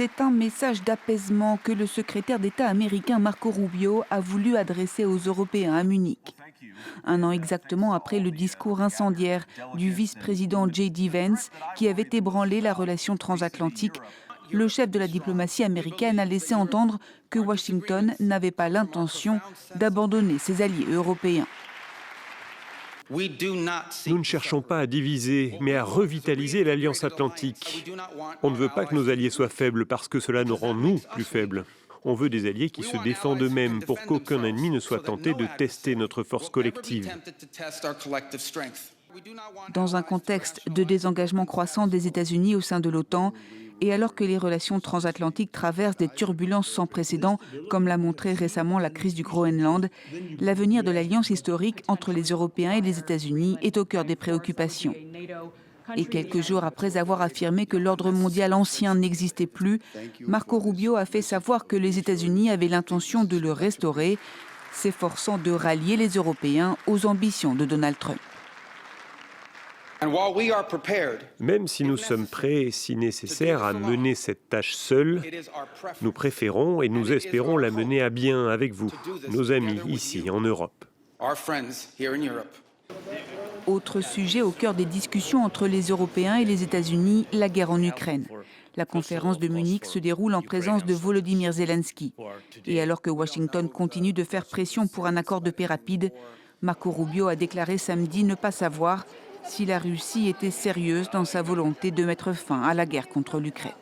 C'est un message d'apaisement que le secrétaire d'État américain Marco Rubio a voulu adresser aux Européens à Munich. Un an exactement après le discours incendiaire du vice-président J.D. Vance qui avait ébranlé la relation transatlantique, le chef de la diplomatie américaine a laissé entendre que Washington n'avait pas l'intention d'abandonner ses alliés européens. Nous ne cherchons pas à diviser, mais à revitaliser l'Alliance atlantique. On ne veut pas que nos alliés soient faibles parce que cela nous rend, nous, plus faibles. On veut des alliés qui se défendent eux-mêmes pour qu'aucun ennemi ne soit tenté de tester notre force collective. Dans un contexte de désengagement croissant des États-Unis au sein de l'OTAN, et alors que les relations transatlantiques traversent des turbulences sans précédent, comme l'a montré récemment la crise du Groenland, l'avenir de l'alliance historique entre les Européens et les États-Unis est au cœur des préoccupations. Et quelques jours après avoir affirmé que l'ordre mondial ancien n'existait plus, Marco Rubio a fait savoir que les États-Unis avaient l'intention de le restaurer, s'efforçant de rallier les Européens aux ambitions de Donald Trump. Même si nous sommes prêts, si nécessaire, à mener cette tâche seuls, nous préférons et nous espérons la mener à bien avec vous, nos amis ici en Europe. Autre sujet au cœur des discussions entre les Européens et les États-Unis, la guerre en Ukraine. La conférence de Munich se déroule en présence de Volodymyr Zelensky. Et alors que Washington continue de faire pression pour un accord de paix rapide, Marco Rubio a déclaré samedi ne pas savoir si la Russie était sérieuse dans sa volonté de mettre fin à la guerre contre l'Ukraine.